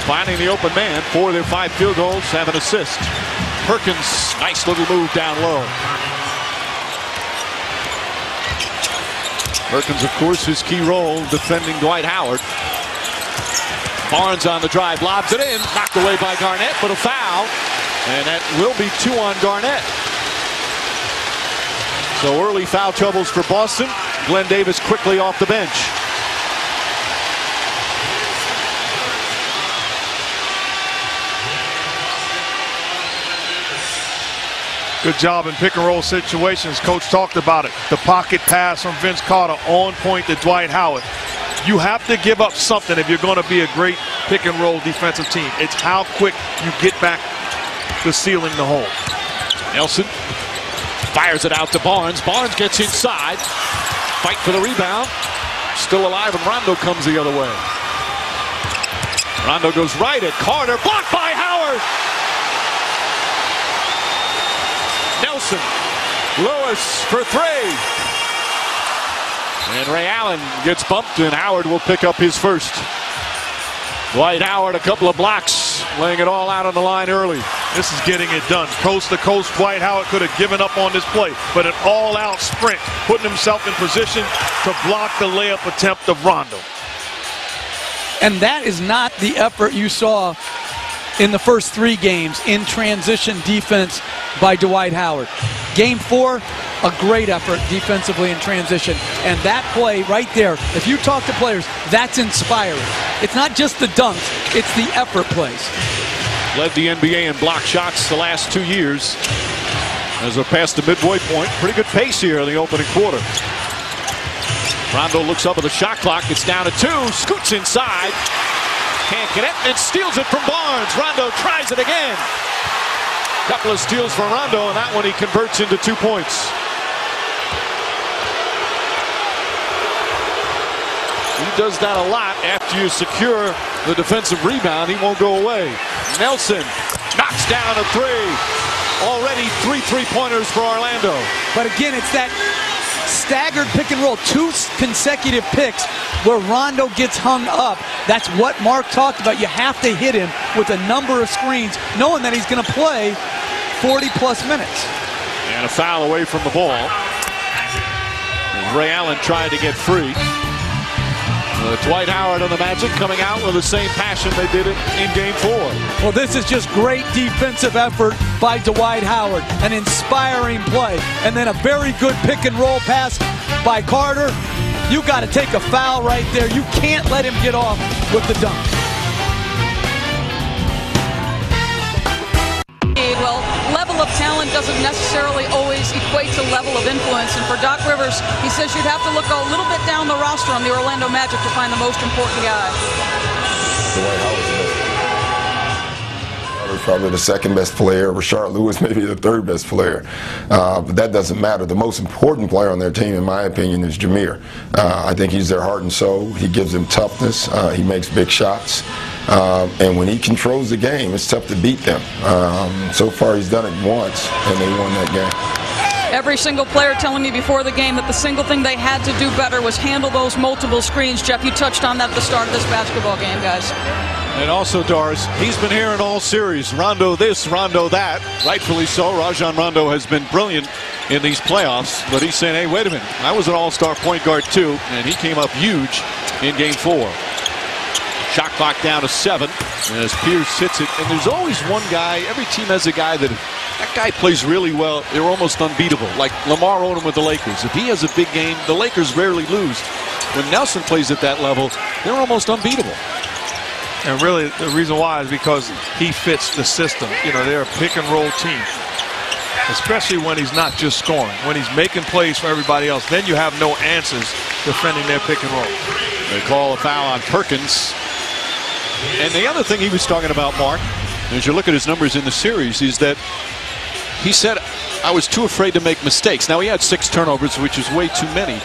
finding the open man. 4 of their 5 field goals have an assist. Perkins, nice little move down low. Perkins, of course, his key role defending Dwight Howard. Barnes on the drive, lobs it in, knocked away by Garnett, but a foul, and that will be 2 on Garnett. So early foul troubles for Boston. Glenn Davis quickly off the bench. Good job in pick and roll situations. Coach talked about it. The pocket pass from Vince Carter on point to Dwight Howard. You have to give up something if you're going to be a great pick and roll defensive team. It's how quick you get back to sealing the hole. Nelson fires it out to Barnes. Barnes gets inside. Fight for the rebound. Still alive, and Rondo comes the other way. Rondo goes right at Carter. Blocked by Howard. Nelson. Lewis for 3. And Ray Allen gets bumped, and Howard will pick up his first. Dwight Howard, a couple of blocks, laying it all out on the line early. This is getting it done. Coast to coast, Dwight Howard could have given up on this play, but an all-out sprint, putting himself in position to block the layup attempt of Rondo. And that is not the effort you saw in the first 3 games in transition defense by Dwight Howard. Game 4, a great effort defensively in transition. And that play right there, if you talk to players, that's inspiring. It's not just the dunks, it's the effort plays. Led the NBA in block shots the last 2 years. As we're past the midway point, pretty good pace here in the opening quarter. Rondo looks up at the shot clock. It's down to 2. Scoots inside. Can't connect and steals it from Barnes. Rondo tries it again. Couple of steals from Rondo, and that one he converts into 2 points. He does that a lot. After you secure the defensive rebound, he won't go away. Nelson knocks down a 3. Already 3 3-pointers for Orlando. But again, it's that staggered pick and roll, 2 consecutive picks where Rondo gets hung up. That's what Mark talked about. You have to hit him with a number of screens, knowing that he's going to play 40-plus minutes. And a foul away from the ball. Ray Allen tried to get free. Dwight Howard on the Magic coming out with the same passion they did in Game 4. Well, this is just great defensive effort by Dwight Howard. An inspiring play. And then a very good pick and roll pass by Carter. You got to take a foul right there. You can't let him get off with the dunk. Well, level of talent doesn't necessarily always equate to level of influence. And for Doc Rivers, he says you'd have to look a little bit down the roster on the Orlando Magic to find the most important guy. Dwight Howard's probably the 2nd best player. Rashard Lewis maybe the 3rd best player. But that doesn't matter. The most important player on their team, in my opinion, is Jameer. I think he's their heart and soul. He gives them toughness. He makes big shots. And when he controls the game, it's tough to beat them. So far, he's done it once, and they won that game. Every single player telling me before the game that the single thing they had to do better was handle those multiple screens. Jeff, you touched on that at the start of this basketball game, guys. And also, Doris, he's been here in all series. Rondo this, Rondo that. Rightfully so. Rajon Rondo has been brilliant in these playoffs. But he's saying, hey, wait a minute. I was an all-star point guard, too. And he came up huge in Game 4. Shot clock down to 7 as Pierce hits it. And there's always one guy. Every team has a guy that guy plays really well. They're almost unbeatable. Like Lamar Odom with the Lakers. If he has a big game, the Lakers rarely lose. When Nelson plays at that level, they're almost unbeatable. And really, the reason why is because he fits the system. You know, they're a pick and roll team, especially when he's not just scoring. When he's making plays for everybody else, then you have no answers defending their pick and roll. They call a foul on Perkins. And the other thing he was talking about, Mark, as you look at his numbers in the series, is that he said, I was too afraid to make mistakes. Now, he had 6 turnovers, which is way too many.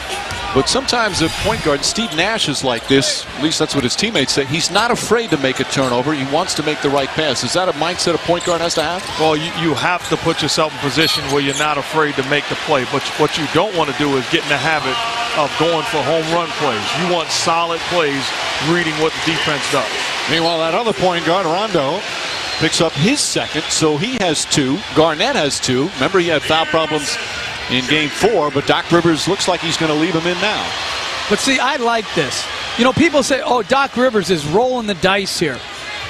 But sometimes a point guard, Steve Nash is like this, at least that's what his teammates say. He's not afraid to make a turnover. He wants to make the right pass. Is that a mindset a point guard has to have? Well, you have to put yourself in position where you're not afraid to make the play. But what you don't want to do is get in the habit of going for home run plays. You want solid plays, reading what the defense does. Meanwhile, that other point guard, Rondo, picks up his second, so he has 2. Garnett has 2. Remember, he had foul problems in Game 4, but Doc Rivers looks like he's going to leave him in now. But see, I like this. You know, people say, oh, Doc Rivers is rolling the dice here.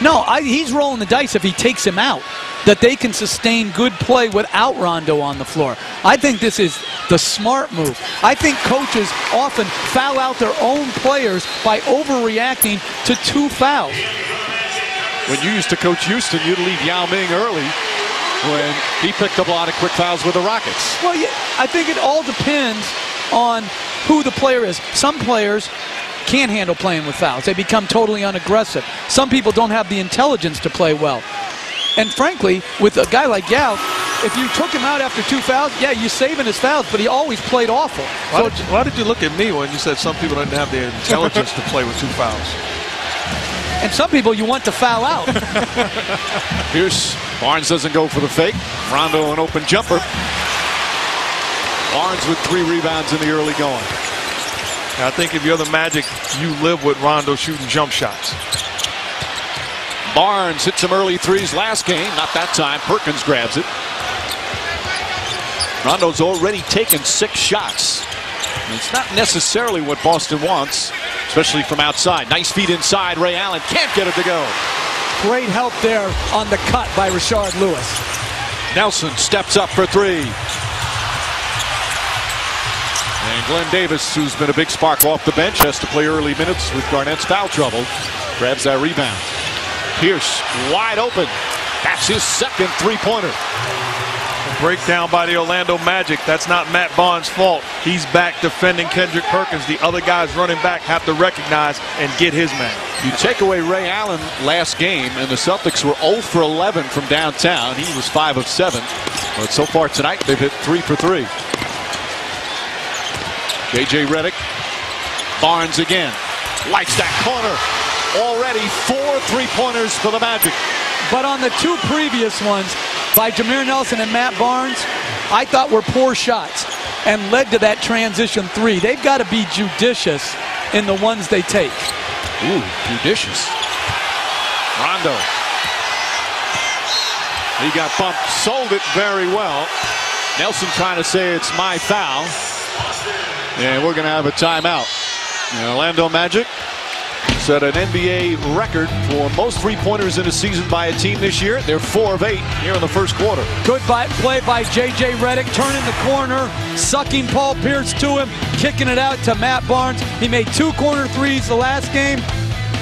No, he's rolling the dice if he takes him out, that they can sustain good play without Rondo on the floor. I think this is the smart move. I think coaches often foul out their own players by overreacting to 2 fouls. When you used to coach Houston, you'd leave Yao Ming early when he picked up a lot of quick fouls with the Rockets. Well, yeah, I think it all depends on who the player is. Some players can't handle playing with fouls. They become totally unaggressive. Some people don't have the intelligence to play well. And frankly, with a guy like Yao, if you took him out after 2 fouls, yeah, you're saving his fouls, but he always played awful. Why did you look at me when you said some people didn't have the intelligence to play with 2 fouls? And some people you want to foul out. Pierce, Barnes doesn't go for the fake. Rondo an open jumper. Barnes with 3 rebounds in the early going. I think if you're the Magic, you live with Rondo shooting jump shots. Barnes hit some early threes last game. Not that time. Perkins grabs it. Rondo's already taken 6 shots. It's not necessarily what Boston wants, especially from outside. Nice feed inside. Ray Allen can't get it to go. Great help there on the cut by Rashard Lewis. Nelson steps up for 3. And Glenn Davis, who's been a big spark off the bench, has to play early minutes with Garnett's foul trouble. Grabs that rebound. Pierce wide open. That's his second 3-pointer. Breakdown by the Orlando Magic. That's not Matt Barnes' fault. He's back defending Kendrick Perkins. The other guys running back have to recognize and get his man. You take away Ray Allen last game, and the Celtics were 0 for 11 from downtown. He was 5 of 7. But so far tonight, they've hit 3 for 3. J.J. Redick. Barnes again. Likes that corner. Already 4 3-pointers for the Magic. But on the 2 previous ones by Jameer Nelson and Matt Barnes, I thought were poor shots and led to that transition 3. They've got to be judicious in the ones they take. Ooh, judicious. Rondo. He got bumped, sold it very well. Nelson trying to say it's my foul. And we're going to have a timeout. The Orlando Magic set an NBA record for most 3-pointers in a season by a team this year. They're 4 of 8 here in the first quarter. Good play by J.J. Redick, turning the corner, sucking Paul Pierce to him, kicking it out to Matt Barnes. He made 2 corner threes the last game,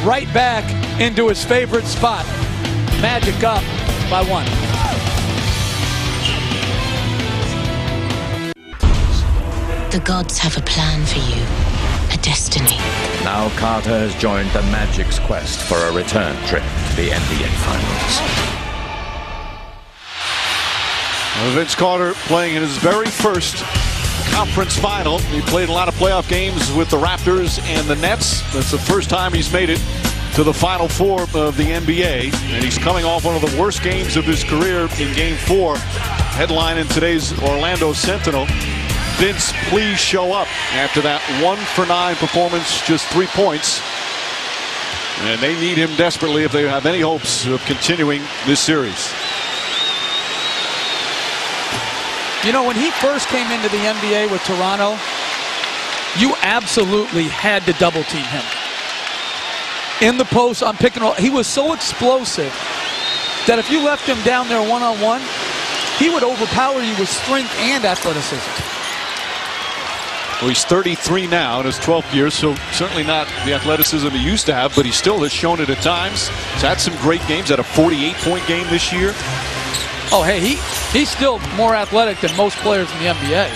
right back into his favorite spot. Magic up by 1. The gods have a plan for you, a destiny. Now Carter has joined the Magic's quest for a return trip to the NBA Finals. Vince Carter playing in his very first conference final. He played a lot of playoff games with the Raptors and the Nets. That's the first time he's made it to the Final 4 of the NBA. And he's coming off one of the worst games of his career in Game 4. Headline in today's Orlando Sentinel. Vince, please show up after that 1 for 9 performance, just 3 points. And they need him desperately if they have any hopes of continuing this series. You know, when he first came into the NBA with Toronto, you absolutely had to double team him. In the post, on pick and roll, he was so explosive that if you left him down there one-on-one, he would overpower you with strength and athleticism. Well, he's 33 now in his 12th year, so certainly not the athleticism he used to have, but he still has shown it at times. He's had some great games, had a 48-point game this year. Oh, hey, he's still more athletic than most players in the NBA.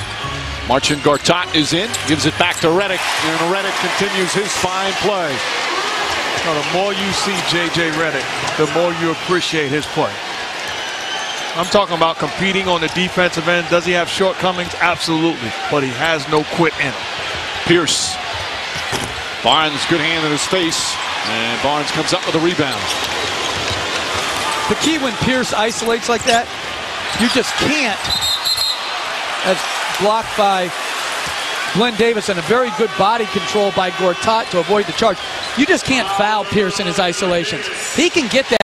Marcin Gortat is in, gives it back to Redick, and Redick continues his fine play. Now, the more you see J.J. Redick, the more you appreciate his play. I'm talking about competing on the defensive end. Does he have shortcomings? Absolutely. But he has no quit in him. Pierce. Barnes, good hand in his face. And Barnes comes up with a rebound. The key when Pierce isolates like that, you just can't, as blocked by Glenn Davis and a very good body control by Gortat to avoid the charge. You just can't foul Pierce in his isolations. He can get that.